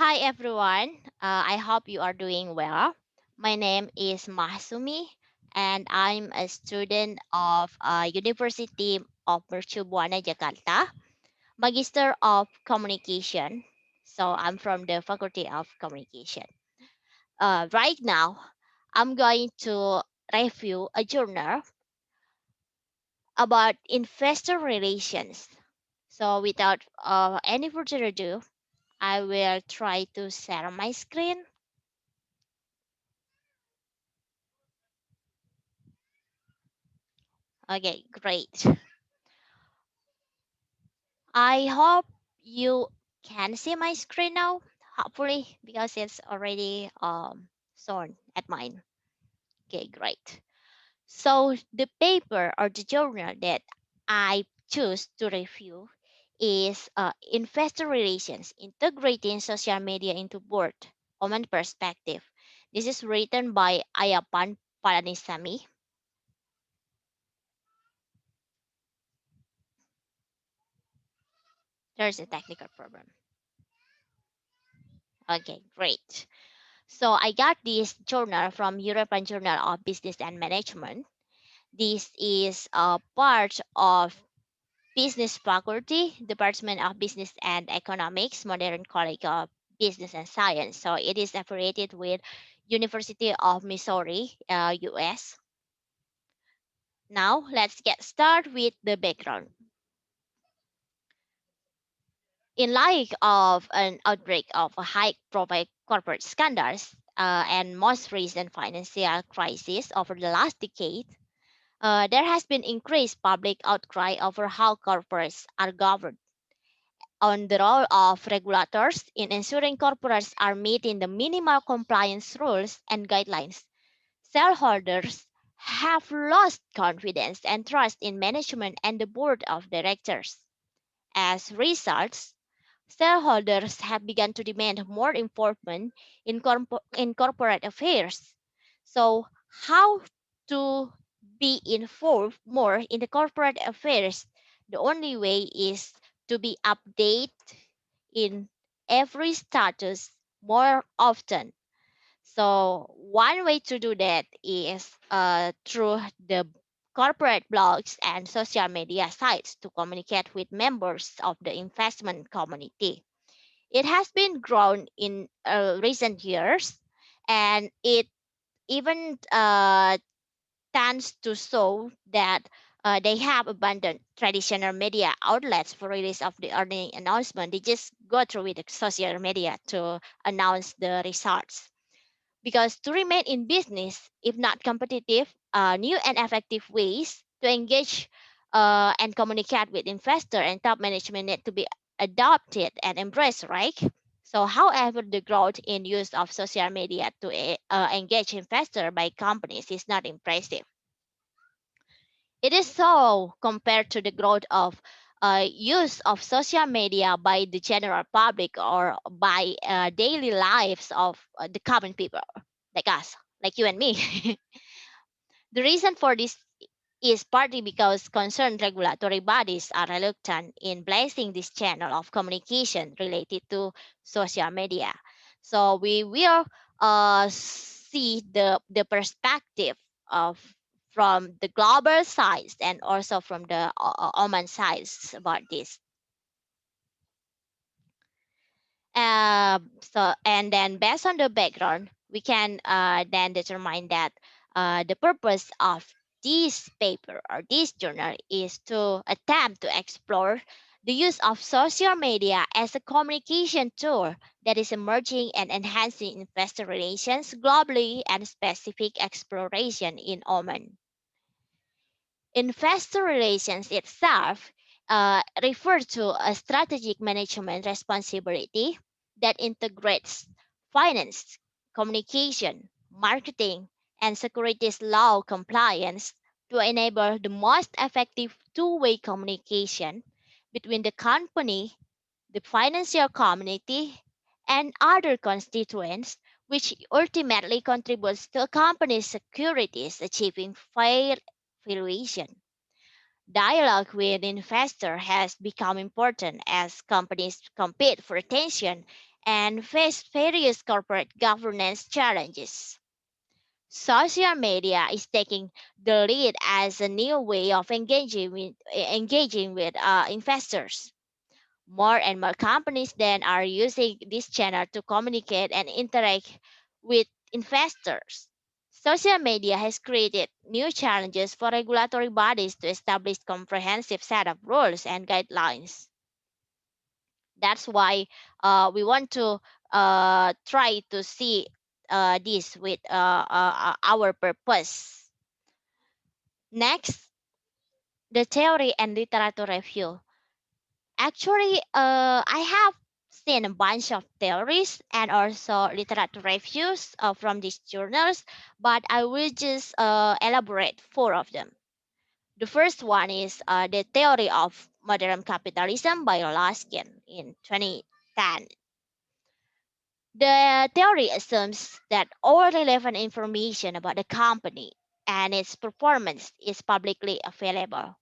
Hi everyone, I hope you are doing well. My name is Mahsumi and I'm a student of University of Mercu Buana Jakarta, Magister of Communication. So I'm from the Faculty of Communication. Right now, I'm going to review a journal about investor relations. So without any further ado, I will try to share my screen. Okay, great. I hope you can see my screen now, hopefully, because it's already shown at mine. Okay, great. So the paper or the journal that I choose to review is Investor Relations, Integrating Social Media into Board Common Perspective. This is written by Ayapan Palanisamy. There's a technical problem. Okay, great. So I got this journal from European Journal of Business and Management. This is a part of Business Faculty, Department of Business and Economics, Modern College of Business and Science. So it is affiliated with University of Missouri, US. Now let's get started with the background. In light of an outbreak of high-profile corporate scandals and most recent financial crisis over the last decade, there has been increased public outcry over how corporates are governed, on the role of regulators in ensuring corporates are meeting the minimal compliance rules and guidelines. Shareholders have lost confidence and trust in management and the board of directors. As results, shareholders have begun to demand more involvement in corporate affairs. So, how to be involved more in the corporate affairs? The only way is to be updated in every status more often. So one way to do that is through the corporate blogs and social media sites to communicate with members of the investment community. It has been grown in recent years, and it even tends to show that they have abandoned traditional media outlets for release of the earning announcement. They just go through with the social media to announce the results. Because to remain in business, if not competitive, new and effective ways to engage and communicate with investor and top management need to be adopted and embraced, right? So, however, the growth in use of social media to engage investor by companies is not impressive. It is so compared to the growth of use of social media by the general public or by daily lives of the common people like us, like you and me. The reason for this is partly because concerned regulatory bodies are reluctant in blessing this channel of communication related to social media. So we will see the perspective of from the global sides and also from the Oman sides about this. So and then based on the background, we can then determine that the purpose of this paper or this journal is to attempt to explore the use of social media as a communication tool that is emerging and enhancing investor relations globally and specific exploration in Oman. Investor relations itself refers to a strategic management responsibility that integrates finance, communication, marketing, and securities law compliance to enable the most effective two-way communication between the company, the financial community, and other constituents, which ultimately contributes to a company's securities achieving fair valuation. Dialogue with investors has become important as companies compete for attention and face various corporate governance challenges. Social media is taking the lead as a new way of engaging with investors. More and more companies then are using this channel to communicate and interact with investors. Social media has created new challenges for regulatory bodies to establish comprehensive set of rules and guidelines. That's why we want to try to see this with our purpose. Next, the theory and literature review. Actually, I have seen a bunch of theories and also literature reviews from these journals, but I will just elaborate four of them. The first one is the theory of modern capitalism by Laskin in 2010. The theory assumes that all relevant information about the company and its performance is publicly available.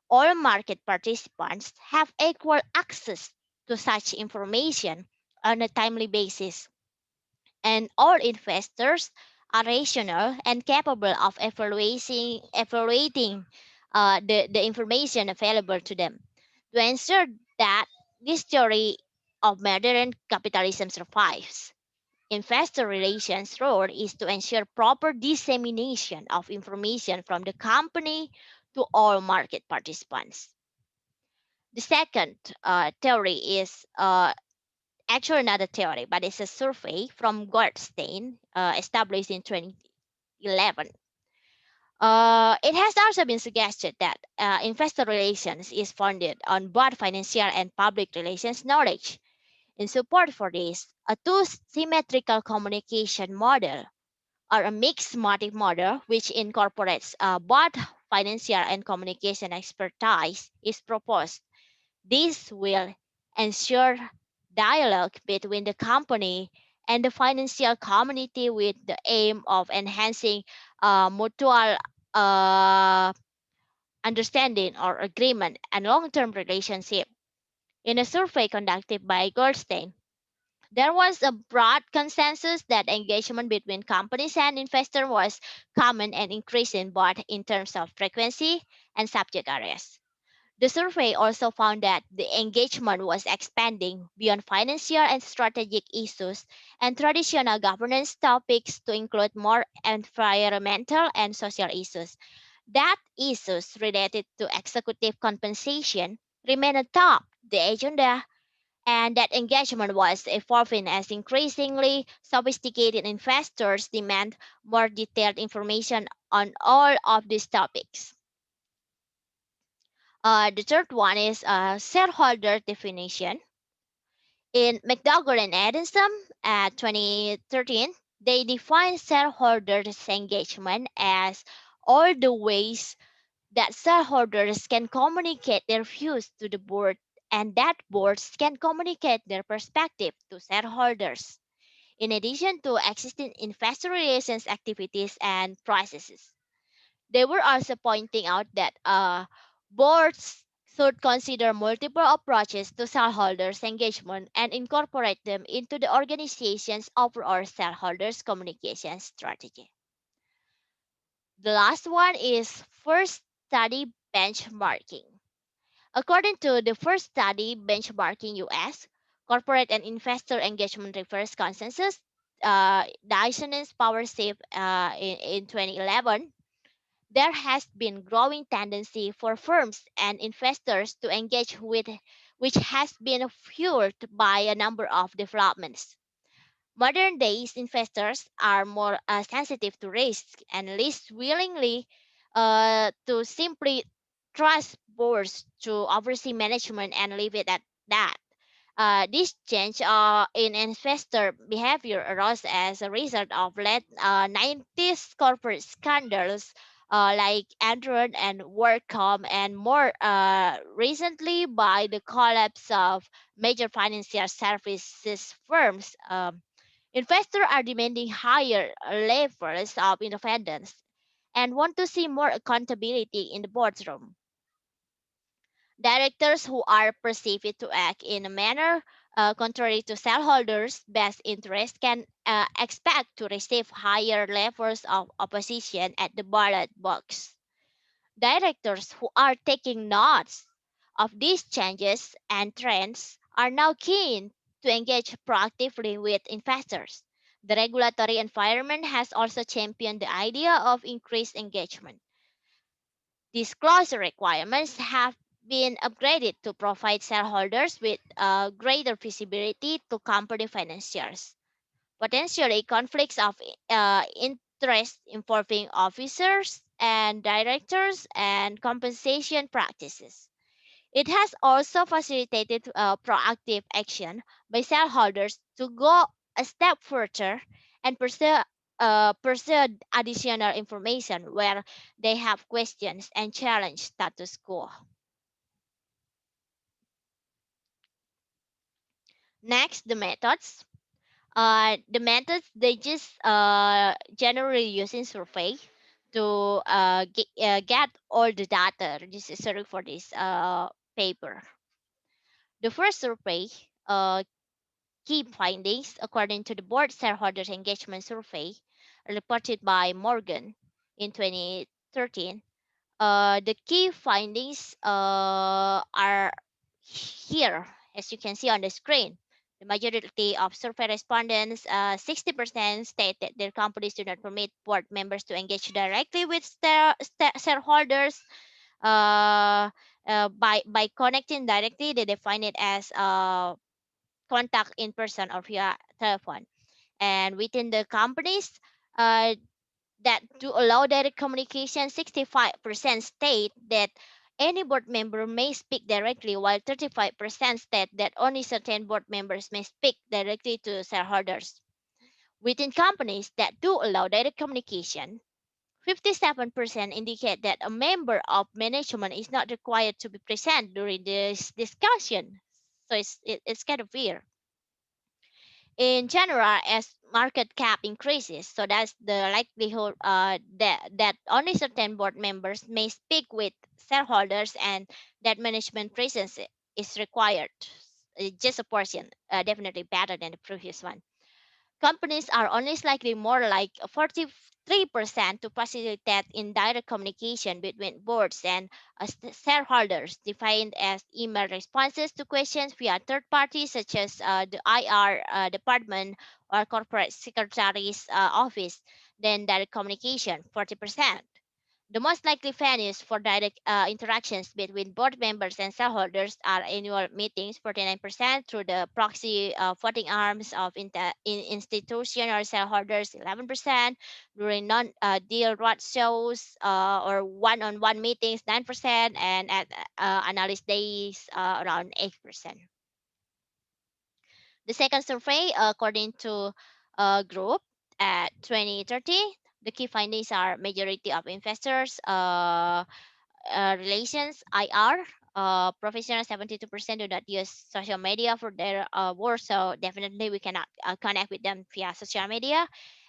All market participants have equal access to such information on a timely basis, and all investors are rational and capable of evaluating the information available to them. To ensure that this theory of modern capitalism survives, investor relations role is to ensure proper dissemination of information from the company to all market participants. The second theory is actually not a theory, but it's a survey from Goldstein established in 2011. It has also been suggested that investor relations is founded on both financial and public relations knowledge. In support for this, a two symmetrical communication model or a mixed motive model which incorporates both financial and communication expertise is proposed. This will ensure dialogue between the company and the financial community with the aim of enhancing mutual uh, understanding or agreement and long-term relationship. In a survey conducted by Goldstein, there was a broad consensus that engagement between companies and investors was common and increasing both in terms of frequency and subject areas. The survey also found that the engagement was expanding beyond financial and strategic issues and traditional governance topics to include more environmental and social issues. That issues related to executive compensation remain atop the agenda, and that engagement was evolving as increasingly sophisticated investors demand more detailed information on all of these topics. The third one is shareholder definition. In McDougall and Adamson at 2013, they define shareholders' engagement as all the ways that shareholders can communicate their views to the board and that boards can communicate their perspective to shareholders, in addition to existing investor relations activities and processes. They were also pointing out that boards should consider multiple approaches to shareholders' engagement and incorporate them into the organization's overall shareholders' communication strategy. The last one is first study benchmarking. According to the first study benchmarking US, corporate and investor engagement reverse consensus, the Isonance Power Shift in 2011, there has been growing tendency for firms and investors to engage with, which has been fueled by a number of developments. Modern days investors are more sensitive to risk and less willingly to simply trust boards to oversee management and leave it at that. This change in investor behavior arose as a result of late 90s corporate scandals like Android and WorkCom, and more recently by the collapse of major financial services firms. Investors are demanding higher levels of independence and want to see more accountability in the boardroom. Directors who are perceived to act in a manner contrary to shareholders' best interest, can expect to receive higher levels of opposition at the ballot box. Directors who are taking notes of these changes and trends are now keen to engage proactively with investors. The regulatory environment has also championed the idea of increased engagement. Disclosure requirements have been upgraded to provide shareholders with greater visibility to company financials. Potentially, conflicts of interest involving officers and directors and compensation practices. It has also facilitated proactive action by shareholders to go a step further and pursue additional information where they have questions and challenge status quo. Next, the methods they just generally use in survey to get all the data necessary for this paper. The first survey key findings, according to the board shareholders engagement survey reported by Morgan in 2013. The key findings are here, as you can see on the screen. The majority of survey respondents, 60%, state that their companies do not permit board members to engage directly with shareholders. Uh, by connecting directly, they define it as contact in person or via telephone. And within the companies, uh, that to allow direct communication, 65% state that any board member may speak directly, while 35% state that only certain board members may speak directly to shareholders. Within companies that do allow direct communication, 57% indicate that a member of management is not required to be present during this discussion. So it's kind of weird. In general, as market cap increases, so that's the likelihood that only certain board members may speak with shareholders and that management presence is required. Just a portion, definitely better than the previous one. Companies are only slightly more like 43% to facilitate indirect communication between boards and shareholders, defined as email responses to questions via third parties such as the IR department or corporate secretary's office, then direct communication, 40%. The most likely venues for direct interactions between board members and shareholders are annual meetings, 49%, through the proxy voting arms of institutional shareholders, 11%, during non-deal roadshows or one-on-one meetings, 9%, and at analyst days, around 8%. The second survey, according to group at 2030, the key findings are majority of investors relations IR. Professional 72% do not use social media for their work, so definitely we cannot connect with them via social media.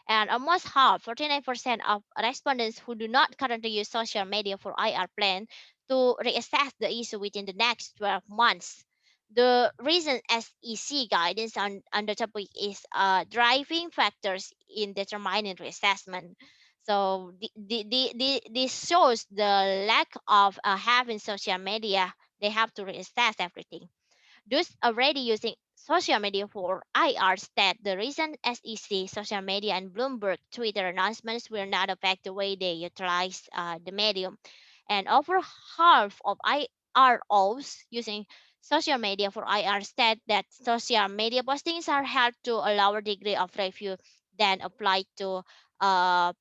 And almost half, 49% of respondents who do not currently use social media for IR plan to reassess the issue within the next 12 months. The reason SEC guidance on the topic is driving factors in determining reassessment. So this shows the lack of having social media. They have to reassess everything. Those already using social media for IR state the recent SEC social media and Bloomberg Twitter announcements will not affect the way they utilize the medium. And over half of IROs using social media for IR state that social media postings are held to a lower degree of review than applied to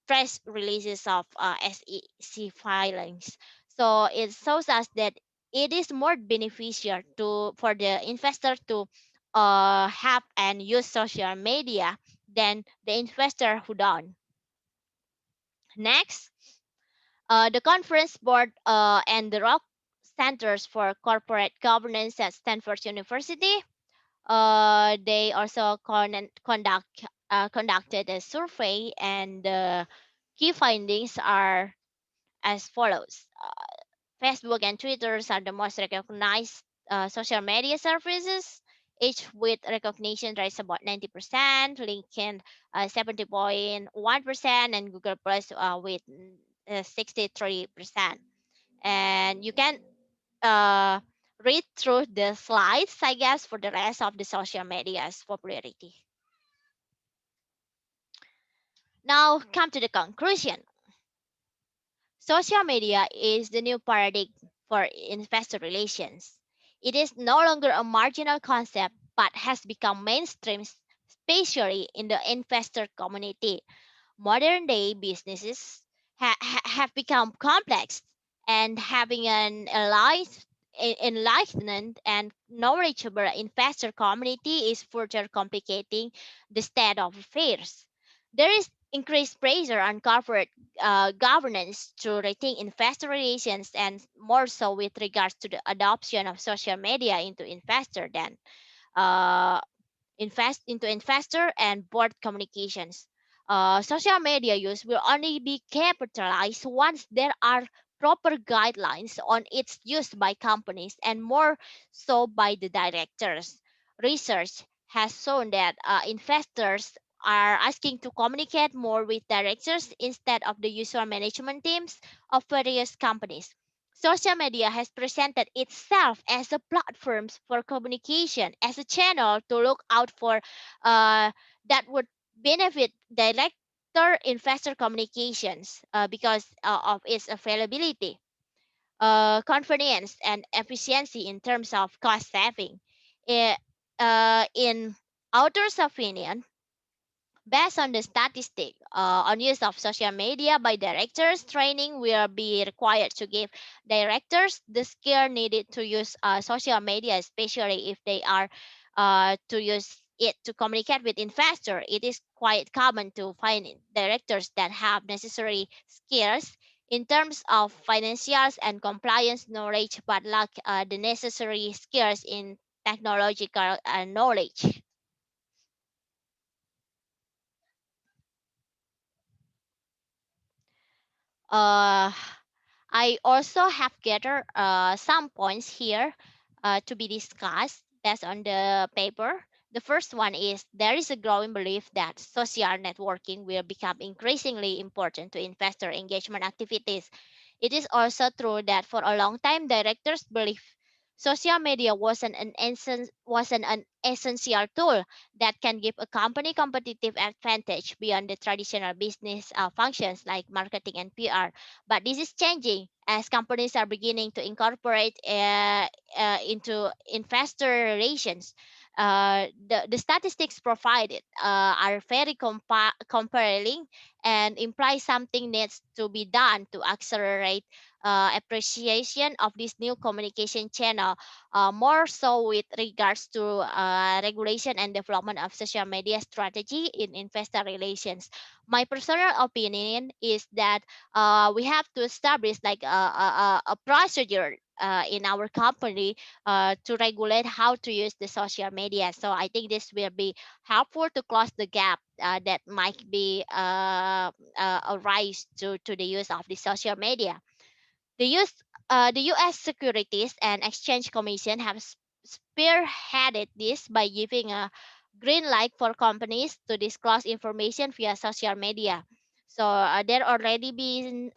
press releases of SEC filings. So it shows us that it is more beneficial to for the investor to have and use social media than the investor who don't. Next, the conference board and the Rock Centers for Corporate Governance at Stanford University. They also conducted a survey, and the key findings are as follows. Facebook and Twitter are the most recognized social media services, each with recognition rates about 90%, LinkedIn 70.1%, and Google Plus with 63%. And you can uh, read through the slides, I guess, for the rest of the social media's popularity. Now, come to the conclusion. Social media is the new paradigm for investor relations. It is no longer a marginal concept but has become mainstream, especially in the investor community. Modern day businesses have become complex, and having an enlightened and knowledgeable investor community is further complicating the state of affairs. There is increased pressure on corporate governance to rethink investor relations, and more so with regards to the adoption of social media into investor than uh, invest into investor and board communications. Social media use will only be capitalized once there are proper guidelines on its use by companies and more so by the directors. Research has shown that investors are asking to communicate more with directors instead of the usual management teams of various companies. Social media has presented itself as a platform for communication, as a channel to look out for that would benefit director investor communications because of its availability, convenience, and efficiency in terms of cost saving. I- in author's opinion, based on the statistic on use of social media by directors, training will be required to give directors the skill needed to use social media, especially if they are to use it to communicate with investor. It is quite common to find directors that have necessary skills in terms of financials and compliance knowledge, but lack the necessary skills in technological knowledge. Uh, I also have gathered some points here to be discussed based on the paper. The first one is there is a growing belief that social networking will become increasingly important to investor engagement activities. It is also true that for a long time, directors believe social media wasn't an essential tool that can give a company competitive advantage beyond the traditional business functions like marketing and PR. But this is changing as companies are beginning to incorporate into investor relations. The statistics provided are very compelling and imply something needs to be done to accelerate appreciation of this new communication channel, more so with regards to regulation and development of social media strategy in investor relations. My personal opinion is that we have to establish like a procedure in our company to regulate how to use the social media. So I think this will be helpful to close the gap that might be arise to the use of the social media. The U.S. Securities and Exchange Commission have spearheaded this by giving a green light for companies to disclose information via social media. So there already been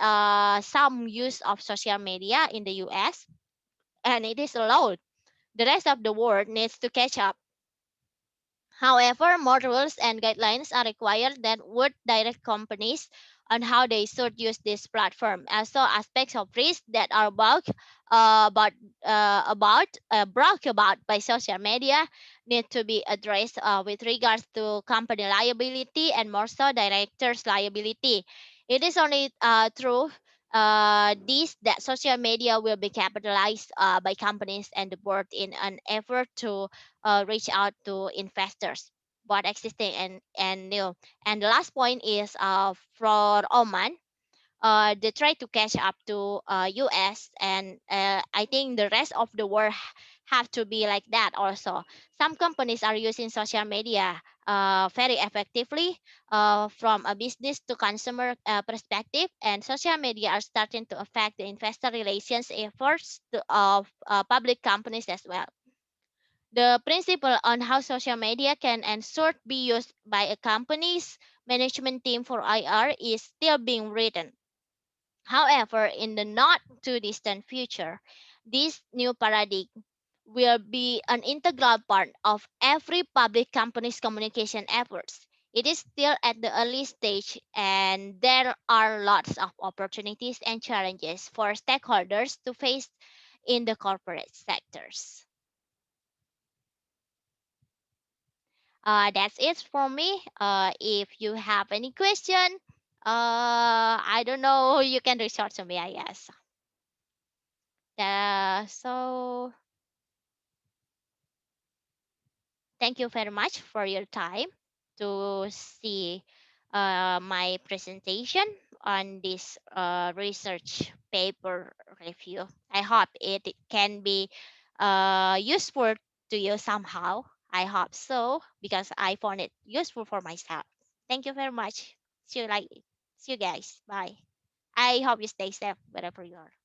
some use of social media in the U.S. and it is allowed. The rest of the world needs to catch up. However, more rules and guidelines are required that would direct companies on how they should use this platform. Also, aspects of risk that are brought about by social media need to be addressed with regards to company liability and more so directors' liability. It is only through this that social media will be capitalized by companies and the board in an effort to reach out to investors, both existing and new. And the last point is for Oman. They try to catch up to US, and I think the rest of the world have to be like that also. Some companies are using social media very effectively from a business to consumer perspective, and social media are starting to affect the investor relations efforts of public companies as well. The principle on how social media can and should be used by a company's management team for IR is still being written. However, in the not too distant future, this new paradigm will be an integral part of every public company's communication efforts. It is still at the early stage, and there are lots of opportunities and challenges for stakeholders to face in the corporate sectors. That's it for me. If you have any question, I don't know, you can reach out to me, I guess. So thank you very much for your time to see my presentation on this research paper review. I hope it can be useful to you somehow. I hope so because I found it useful for myself. Thank you very much. See you guys. Bye. I hope you stay safe wherever you are.